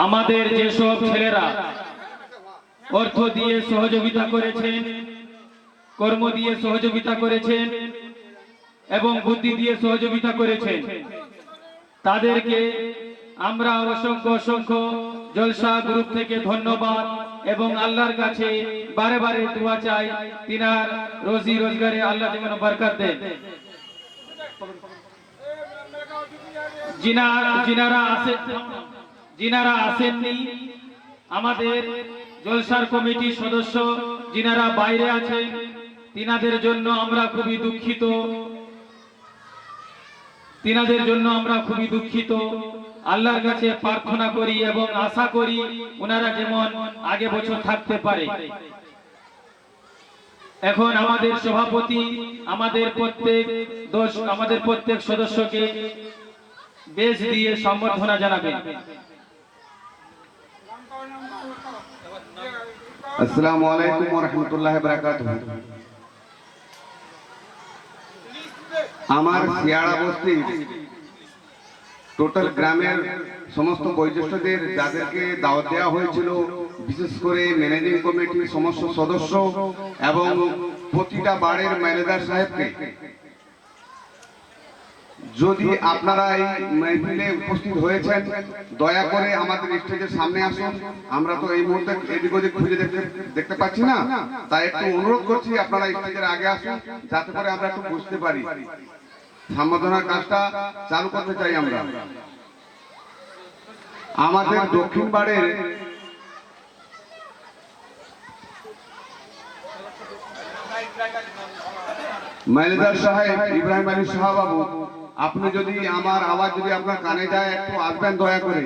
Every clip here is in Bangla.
আমাদের যেসব ছেলেরা অর্থ দিয়ে সহযোগিতা করেছেন, কর্ম দিয়ে সহযোগিতা করেছেন এবং বুদ্ধি দিয়ে সহযোগিতা করেছেন, তাদেরকে আমরা অসংখ্য অসংখ্য জলসা গ্রুপ থেকে ধন্যবাদ এবং আল্লাহর কাছে বারে বারে দোয়া চাই তিনার রোজি রোজগারে আল্লাহ যেন বরকত দেন। যিনারা আসেননি আমাদের জলসার কমিটির সদস্য যিনারা বাইরে আছেন, তিনাদের জন্য আমরা খুবই দুঃখিত। আল্লাহর কাছে প্রার্থনা করি এবং আশা করি ওনারা যেমন আগে বছর থাকতে পারে। এখন আমাদের সভাপতি আমাদের প্রত্যেক সদস্যকে বেশ দিয়ে সম্বর্ধনা জানাবেন। আসসালামু আলাইকুম ওয়া রাহমাতুল্লাহি ওয়া বারাকাতুহু। আমার শিয়াড়া বস্তির টোটাল গ্রামের সমস্ত বয়োজ্যেষ্ঠদের যাদেরকে দাওয়াত দেওয়া হয়েছিল, বিশেষ করে ম্যানেজিং কমিটির সমস্ত সদস্য এবং প্রতিটা বাড়ির ম্যানেজার সাহেবকে, যদি আপনারা এই মাহফিলে উপস্থিত হয়েছেন দয়া করে আমাদের স্টেজের সামনে আসুন। আমরা তো এই মুহূর্তে এদিক ওদিক খুঁজে দেখতে পাচ্ছি না, তাই একটু অনুরোধ করছি আপনারা স্টেজের আগে আসুন যাতে করে আমরা একটু বুঝতে পারি। সম্বোধনার কাজটা চালু করতে চাই আমরা। আমাদের দক্ষিণ বাড়ির ম্যানেজার সাহেব ইব্রাহিম আলী শাহ বাবু, আপনি যদি আমার আওয়াজ যদি আপনার কানে যায় একটু আসবেন দয়া করে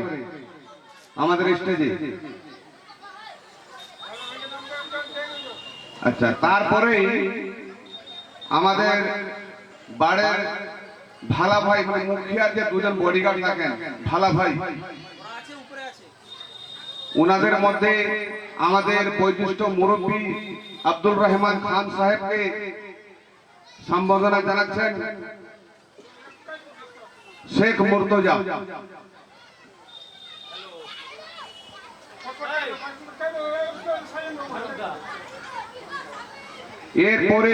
আমাদের স্টেজে। আচ্ছা, তারপরে আমাদের বাড়ির ভালা ভাই, মানে মুখিয়ার যে দুজন বডিগার্ড থাকেন ভালা ভাই, ওনাদের মধ্যে আমাদের বয়োজ্যেষ্ঠ মুরব্বী আব্দুল রহমান খান সাহেবকে সম্বোধনা জানাচ্ছেন শেখ মুর্তজা। এরপরে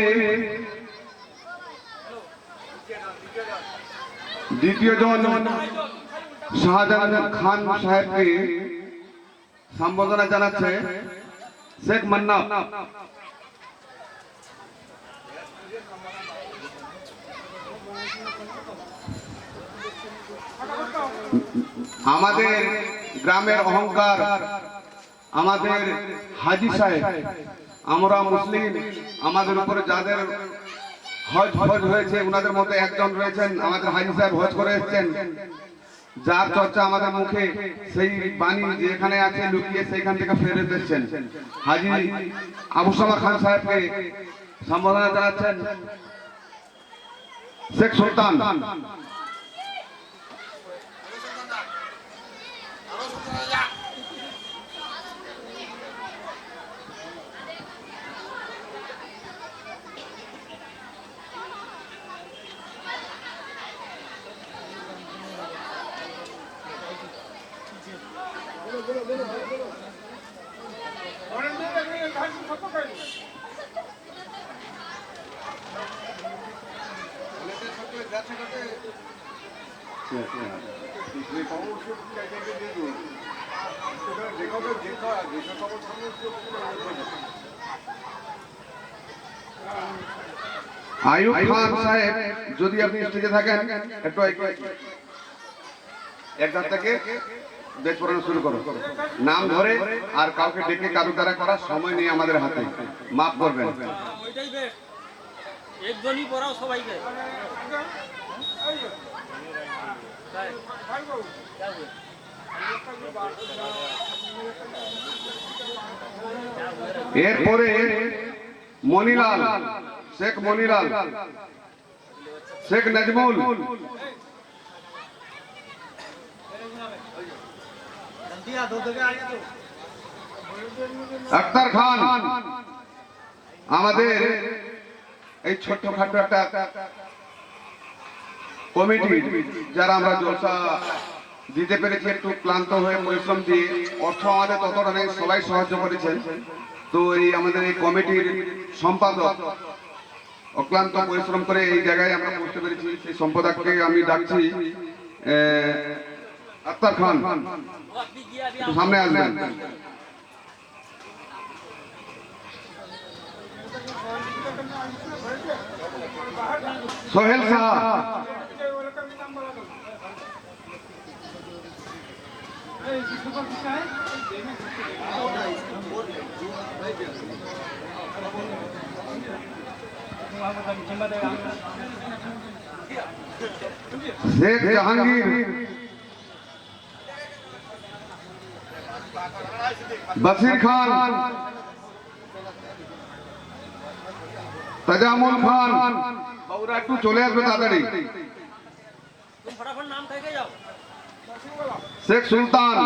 দ্বিতীয় জন শাহজাহান খান সাহেবকে সম্বোধনা জানাচ্ছে শেখ মান্না। আমাদের গ্রামের অহংকার আমাদের হাজি সাহেব, আমরা মুসলিম, আমাদের উপরে যাদের হজ হয়েছে ওনাদের মধ্যে একজন রয়েছেন আমাদের হাজি সাহেব, হজ করে এসেছেন, যার চর্চা আমাদের মুখে সেই বাণী যেখানে আছে লুকিয়ে সেইখান থেকে ফেরত এসেছেন। হাজি আবু সামা খান সাহেবকে সম্বোধনা জানাচ্ছেন শেখ সুলতান। আয়ুব খান সাহেব, যদি আপনি স্টেজে থাকেন একটু একজন থেকে বেশ পড়ানো শুরু করো, নাম ধরে আর কাউকে ডেকে কারু দ্বারা করার সময় নেই আমাদের হাতে, মাফ করবেন। একজনই পড়াও সবাইকে। এরপরে মনিলাল, শেখ মনিলাল, শেখ নাজমুল, আক্তার খান, আমাদের এই ছোট্টখাটো একটা কমিটি যারা আমরা জলসা দিতে পেরেছি একটু ক্লান্ত হয়ে পরিশ্রম দিয়ে, অর্থ আমাদের ততটা নেই, সবাই সাহায্য করেছেন। তো এই আমাদের এই কমিটির সম্পাদক অক্লান্ত পরিশ্রম করে এই জায়গায় আমরা পৌঁছতে পেরেছি। সেই সম্পাদককে আমি ডাকছি আক্তার খান, একটু সামনে আসবেন। সোহেল সাহা, শেখ জাহাঙ্গীর, বসির খান, তাজামুল খান, বাবুরা একটু চলে আসবে তাড়াতাড়ি। শেখ সুলতান,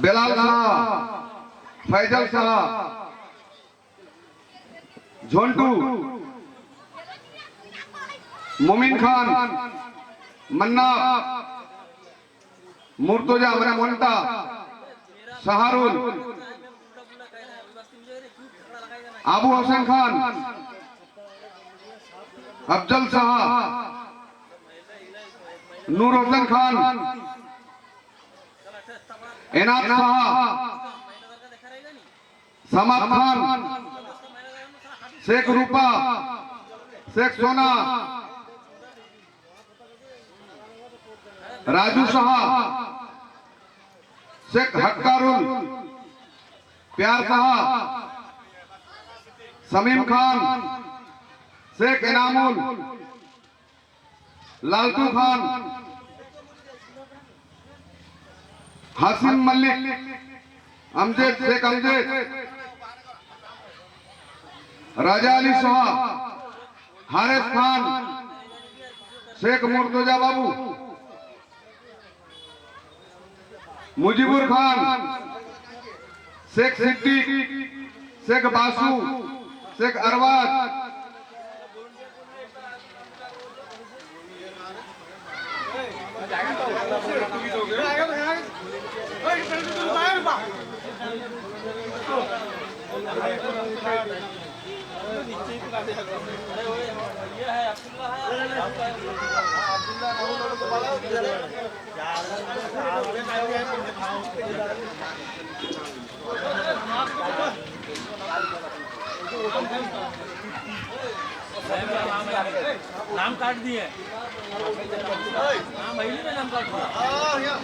বেলাল শাহ, ফয়জল শাহ, ঝন্টু, মুমিন খান, মান্না, মুর্তজা মানে মন্টা, শাহরুল, আবু হোসেন খান, अफजल शाह, नूर হোসেন खान, एनात शाह, समाद खान, शेख रूपा, शेख सोना, राजू शाह, शेख हक्कारुल, प्यार शाह, समीम खान, शेख इनामुल, लालटू खान, हासिम मलिक, अमजद, शेख अमजद, राजा अली शाह, हारिस खान, शेख मुर्तजा बाबू, मुजीबुर खान, शेख सिद्दीक, शेख बासु, शेख अरवाज, नाम काट दिए, नाम महिला ने नाम काट दिया।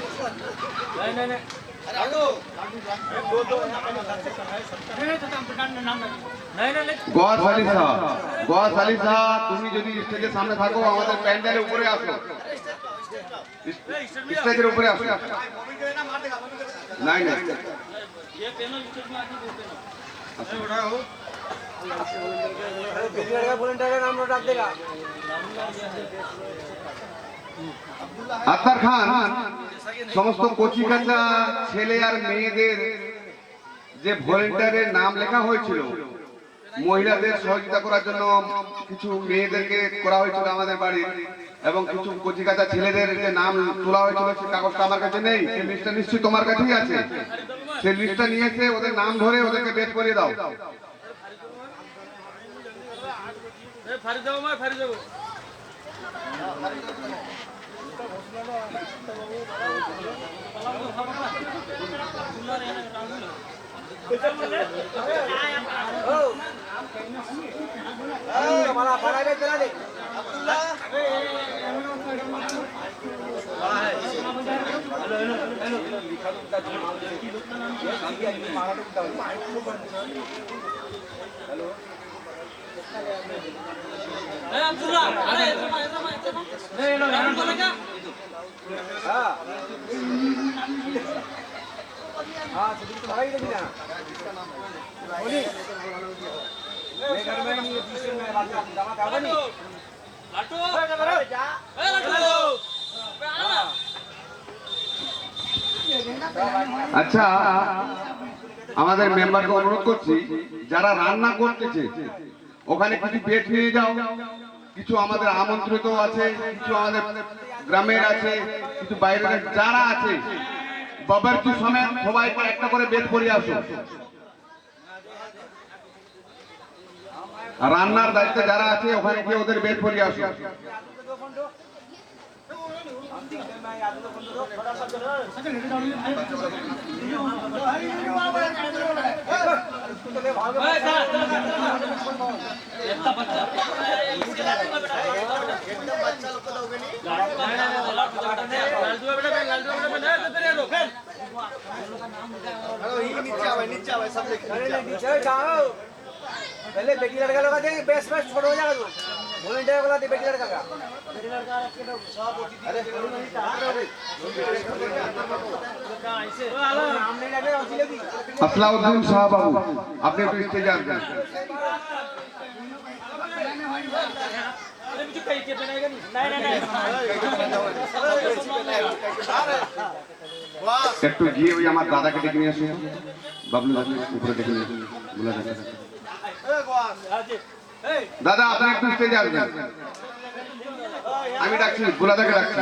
नहीं গস আলী শাহ, গস আলী শাহ, তুমি যদি স্টেজের সামনে থাকো, আমাদের প্যান্ডেলের উপরে আসো, স্টেজের উপরে আসো। নাই নাই ये पेनो स्टेज में आके बोलते ना আচ্ছা। আক্তার খান সমস্ত কচি কাঁচা ছেলে আর মেয়েদের যে ভলেন্টিয়ারের নাম লেখা হয়েছিল, মহিলাদের সহযোগিতা করার জন্য কিছু মেয়েদেরকে করা হয়েছিল আমাদের বাড়ির, এবং কিছু কচি কাঁচা ছেলেদের যে নাম তোলা হয়েছিল, সেই কাগজটা আমার কাছে নেই, সেই লিস্টটা নিশ্চয়ই তোমার কাছেই আছে। সেই লিস্টটা নিয়ে এসে ওদের নাম ধরে ওদেরকে বের করে দাও। फारी जाओ मैं फारी जाओ আচ্ছা, আমাদের মেম্বারকে অনুরোধ করছি, যারা রান্না করতেছে ওখানে কিছু প্লেট নিয়ে যাও, কিছু আমাদের আমন্ত্রিত আছে, কিছু আমাদের গ্রামের আছে, কিছু বাইরের যারা আছে, বাবারচি সমেত সবাইকে একটা করে বেদ পড়ে আসো। আর রান্নার দায়িত্বে যারা আছে ওখানে গিয়ে ওদের বেদ পড়ে আসো। पहले बेटी लड़का लोग आते बेस्ट बेस्ट फोटो हो जाएगा तू वॉलंटियर वाला दे बेटी लड़का का अरे नाम नहीं लगे और जिलेबी আসলাউদ্দিন শাহ বাবু, আপনি একটু স্টেজে আসবেন। একটু গিয়ে ওই আমার দাদাকে ডেকে নিয়ে আসুন, বাবলু দাদা উপরে ডেকে নিয়ে আসুন, বুলা দাদা। দাদা আপনি একটু স্টেজে আসবেন, আমি ডাকছি, বুলাদাকে ডাকছি।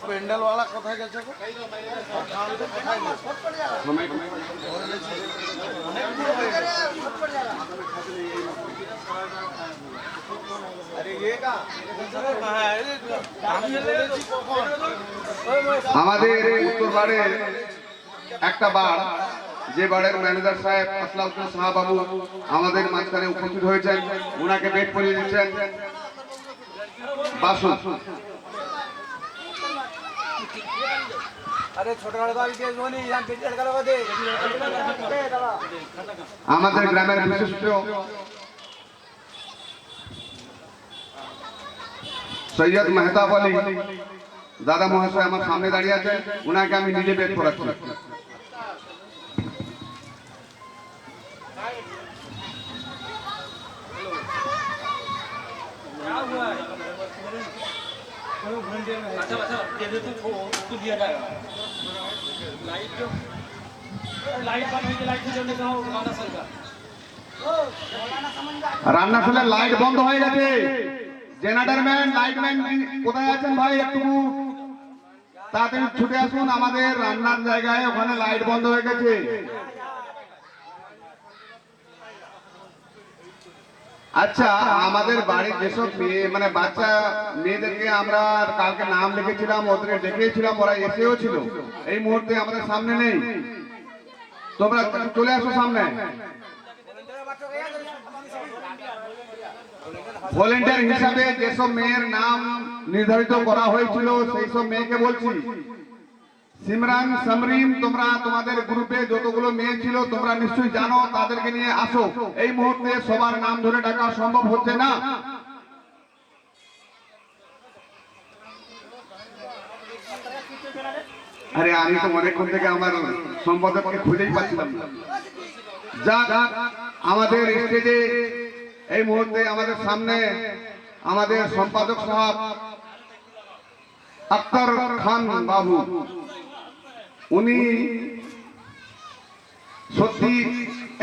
पेंडल वाला कोথায় গেছে গো अरे ये का আমাদের উত্তর বাড়ের একটা বার, যে বাড়ির ম্যানেজার সাহেব আসলাউদ্দিন শাহ বাবু আমাদের মাঝখানে উপস্থিত হয়েছেন, ওনাকে বেড পরিয়ে দিচ্ছেন। বাসুন। अरे छोटा लड़का भी दे जोनी यहां बेटी लड़का लोग दे আমাদের গ্রামের বিশিষ্ট সৈয়দ মেহতাব আলী দাদা মহাশয় আমার সামনে দাঁড়িয়ে আছেন, ওনাকে আমি নিজে বেড পড়াচ্ছি। अच्छा अच्छा दे दे तू दिया जाएगा लाइट बंद हो गई लाइट से जल्दी कहो गाना सर का রান্নাশালের লাইট বন্ধ হয়ে গেছে। জেনারেটর ম্যান, লাইট ম্যান কোথায় আছেন ভাই? একটু তাড়াতাড়ি ছুটে আসুন, আমাদের রান্নার জায়গায় ওখানে লাইট বন্ধ হয়ে গেছে। আচ্ছা, আমাদের বাড়ির যেসব মেয়ে মানে বাচ্চা মেয়েদেরকে আমরা কালকে নাম লিখেছিলাম, ওদের ডেকেছিলাম, ওরা এসেও ছিল, এই মুহূর্তে আমাদের সামনে নেই। তোমরা চলে আসো সামনে। ভলেন্টিয়ার হিসাবে যেসব মেয়ের নাম নির্ধারিত করা হয়েছিল সেই সব মেয়েকে বলছি, সিমরান, সমরিন, তোমরা তোমাদের গ্রুপে যতগুলো মেয়ে ছিল তোমরা নিশ্চয়ই জানো, তাদেরকে নিয়ে আসো। এই মুহূর্তে সবার নাম ধরে ডাকা সম্ভব হচ্ছে না। আরে আমি তো অনেকক্ষণ থেকে আমার সম্পাদককে খুঁজেই পাচ্ছিলাম না। যাক, আমাদের স্টেজে এই মুহূর্তে আমাদের সামনে আমাদের সম্পাদক সাহেব আক্তার খান বাবু, উনি সত্যি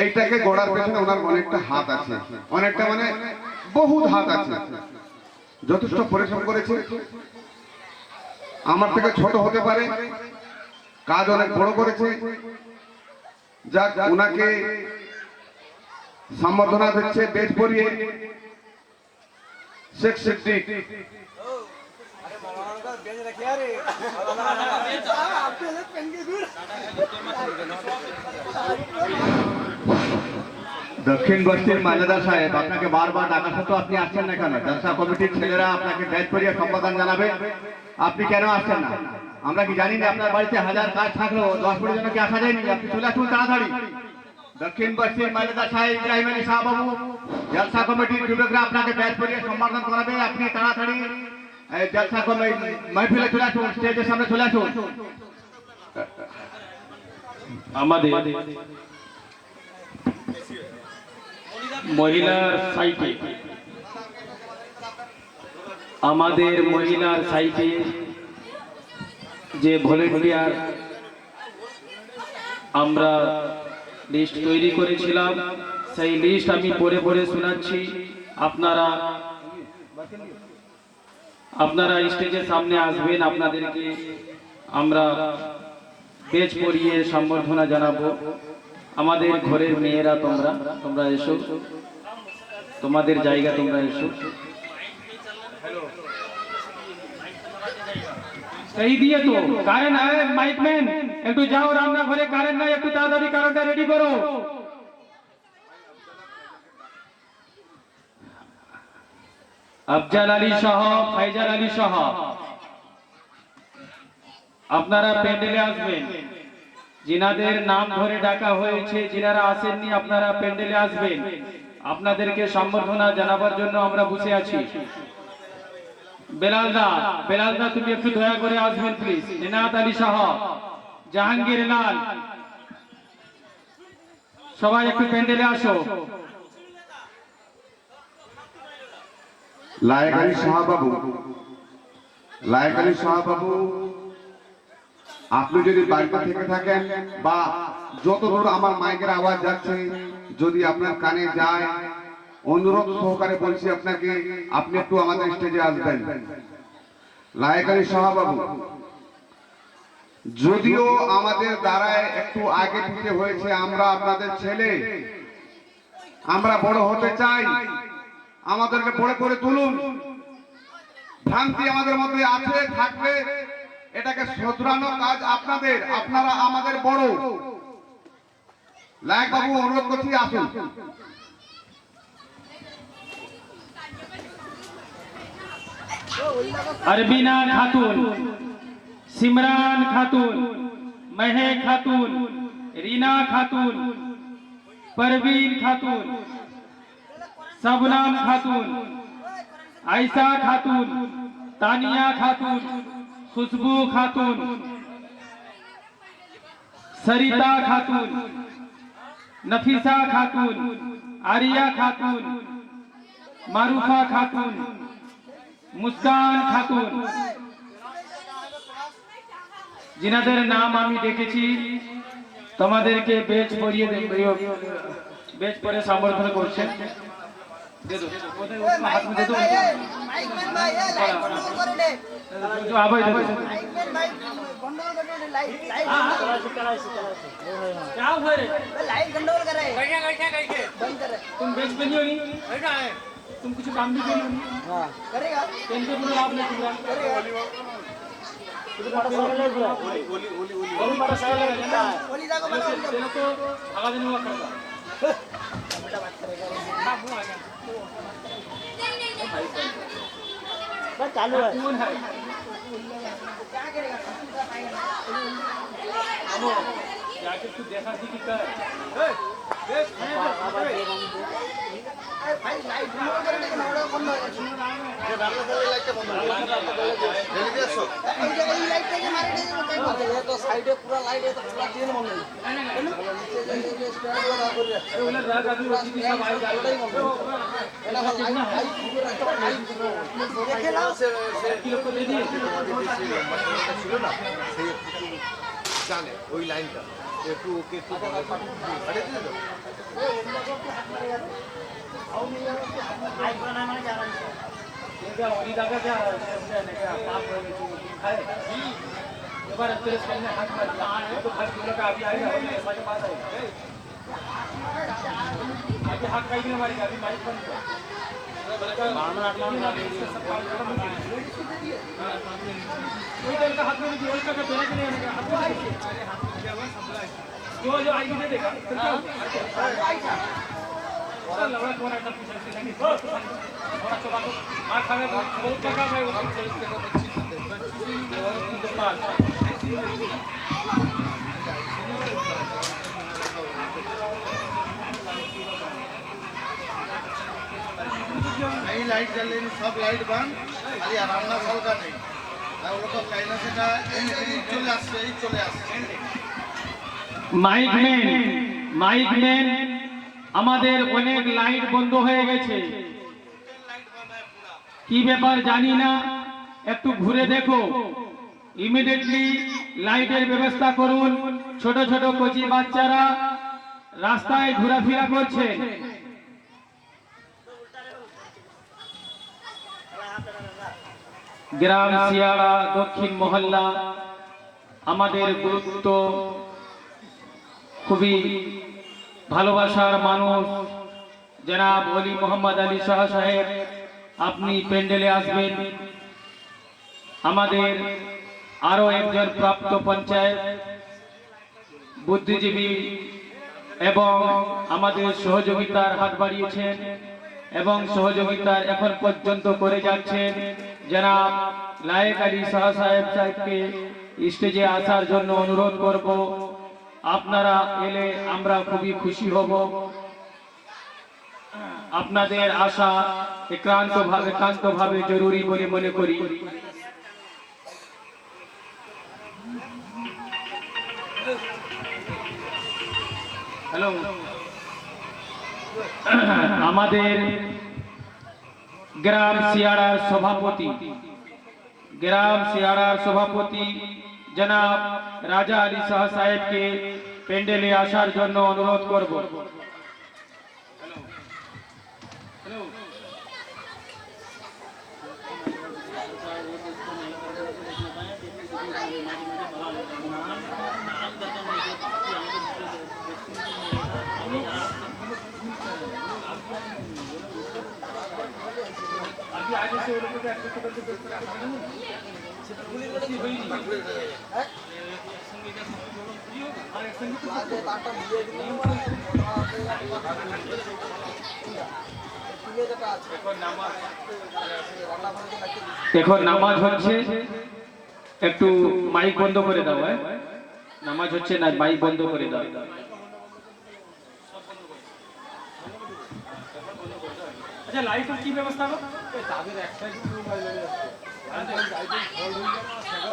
এইটাকে গড়ার পেছনে ওনার অনেকটা হাত আছে, অনেকটা মানে বহুত হাত আছে, যথেষ্ট পরিশ্রম করেছে। আমার থেকে ছোট হতে পারে, কাজ অনেক বড় করেছে। যাক, ওনাকে সম্বর্ধনা দিচ্ছে বেশ পরিয়ে শেখ সিদ্দিক। अरे मौलाना का बेंच रखे अरे आप पे पेन के दूर দক্ষিণ বস্তির মালেদার সাহেব, আপনাকে বারবার ডাকা সত্ত্বেও আপনি আসছেন না কেন? জলসা কমিটির ছেলেরা আপনাকে ব্যাচ করিয়ে সম্বোধন জানাবে, আপনি কেন আসছেন না? আমরা কি জানি না আপনার বাড়িতে হাজার কাজ থাকলেও 10 মিনিটের জন্য কি আসা যায়নি? আপনি চলে আসুন তাড়াতাড়ি। দক্ষিণ বস্তির মালেদার সাহেব ইব্রাহিম আলী শাহ বাবু, জলসা কমিটির যুবকরা আপনাকে ব্যাচ করিয়ে সম্বোধন করাবে, আপনি তাড়াতাড়ি এই জলসা কমিটি মাহফিলে চলে আসুন, স্টেজের সামনে চলে আসুন। আমাদের মহিলার সাইটে যে ভলেন্টিয়ার আমরা লিস্ট তৈরি করেছিলাম, সেই লিস্ট আমি পড়ে পড়ে শোনাচ্ছি। আপনারা স্টেজের সামনে আসবেন, আপনাদেরকে আমরা পেজ পরিয়ে সম্বর্ধনা জানাবো। আমাদের ঘরের মেয়েরা তোমরা এসো, তোমাদের জায়গা তোমরা এসো। এই দিয়ে তো কারেন্ট মাইকম্যান একটু যাও রান্নাঘরে, কারেন্ট নাই, একটু তাড়াতাড়ি কারেন্টটা রেডি করো। আফজাল আলী সহ ফাইজাল আলী সহ আপনারা প্যান্ডেলে আসবেন। যিনাদের নাম ধরে ডাকা হয়েছে, যিনারা আসেননি আপনারা প্যান্ডেলে আসবেন। আপনাদেরকে সম্বর্ধনা জানাবার জন্য আমরা বসে আছি। বেলালদা তুমি একটু দয়া করে আসবেন প্লিজ। এনায়েত আলী সহ জাহাঙ্গীর লাল সবাই একটু প্যান্ডেলে আসো। লায়েক আলী শাহ বাবু, আপনি যদি বাড়িতে থেকে থাকেন বা যত দূর আমার মাইকের আওয়াজ যাচ্ছে যদি আপনার কানে যায়, অনুরোধ সহকারে বলছি আপনাকে, আপনি একটু আমাদের স্টেজে আসবেন। লায়েক আলী শাহ বাবু, যদিও আমাদের দ্বারায় একটু আগে পিছিয়ে হয়েছে, আমরা আপনাদের ছেলে, আমরা বড় হতে চাই, আমাদেরকে বড় করে তুলুন। ভ্রান্তি আমাদের মধ্যে আছে, থাকলে এটাকে শোধরানো কাজ আপনাদের, আপনারা আমাদের বড়। লায়েক বাবু, অনুরোধ করছি আসুন। अरबीना खातून, सिमरान खातून, महक खातून, रीना खातून, परवीन खातून, सबनाम खातून, आयशा खातून, तानिया खातून, खुशबू खातून, सरिता खातून, नफीसा खातून, आरिया खातून, मारूफा खातून, মুস্কান খাতুন, যিনাদের নাম আমি দেখেছি তোমাদেরকে বেজ পরে সম্বর্ধনা করছেন। तुम कुछ काम भी करियो नहीं, हां करेगा, इनके पूरा लाभ नहीं पूरा करेगा। तुझे बड़ा सारा ले पूरा ओली बड़ा सारा लगा ना, ओली जाको बनाओ तेरे को आगा देने हुआ करता बेटा बात करेगा ना, वो आ गया बस चालू है, कौन है क्या करेगा, अमो जाके तू देखा थी कि क्या है देख भाई लाइट बंद कर दे, नवड़ा बंद हो गया ये बाबू का लाइट बंद हो गया जल्दी देखो এই লাইট থেকে মারি দে কই বাত है तो साइड में पूरा लाइट है तो पूरा तीन बंद है ना नीचे स्टैंड लगा कर रहा है उधर रात आदमी रोटी सब भाई गाड़ी बंद है ना लाइट देखे ना से किलो को दे दिए ছিল না সেই জানে ওই লাইনটা একটু ওকে একটু পাঠিয়ে দিলে তো जो आएगी दे देगा लवड़ा कौन है तब पूछा नहीं थोड़ा सा बात आ खाने को बहुत लगा भाई वो नहीं लाइट जल रही सब लाइट बंद खाली आरामना फल का नहीं আর ওরা তো কাইনা সেটা এই চলে আসছে মাইকম্যান আমাদের অনেক লাইট বন্ধ হয়ে গেছে, কি ব্যাপার জানি না, একটু ঘুরে দেখো, ইমিডিয়েটলি লাইটের ব্যবস্থা করুন। ছোট ছোট কচি বাচ্চারা রাস্তায় ঘোরাফেরা করছেন, গ্রাম শিয়াড়া দক্ষিণ মহল্লা আমাদের গুরুত্ব, খুবই ভালোবাসার মানুষ জনাব অলি মোহাম্মদ আলী শাহ সাহেব, আপনি প্যান্ডেলে আসবেন। আমাদের আরো একজন প্রাপ্ত পঞ্চায়েত বুদ্ধিজীবী এবং আমাদের সহযোগিতার হাত বাড়িয়েছেন এবং সহযোগিতার এখন পর্যন্ত করে যাচ্ছেন জনাব লায়েক আলী শাহ সাহেবকে স্টেজে আসার জন্য অনুরোধ করব। আপনারা এলে আমরা খুবই খুশি হব। আপনাদের আশা একান্তভাবে জরুরি বলে মনে করি। হ্যালো, আমাদের গ্রাম শিয়াড়ার সভাপতি জনাব রাজা আলী শাহ সাহেবকে প্যান্ডেলে আসার জন্য অনুরোধ করব। এখন নামাজ হচ্ছে, একটু মাইক বন্ধ করে দাও। নামাজ হচ্ছে না, মাইক বন্ধ করে দাও। আচ্ছা, লাইটের কি ব্যবস্থা হবে?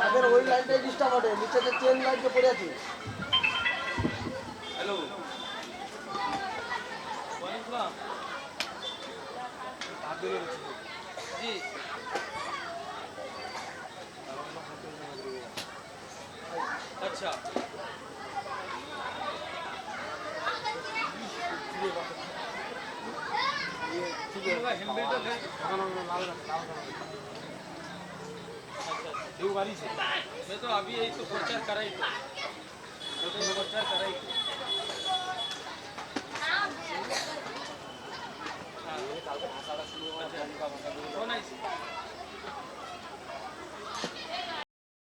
তাদের ওই লাইনটাই ডিস্টার্ব হবে, নিচে যে চেন লাইট পড়ে আছে। হ্যালো, জি, আচ্ছা, मैं तो अभी यही तो प्रचार कराई तो प्रचार कराई तो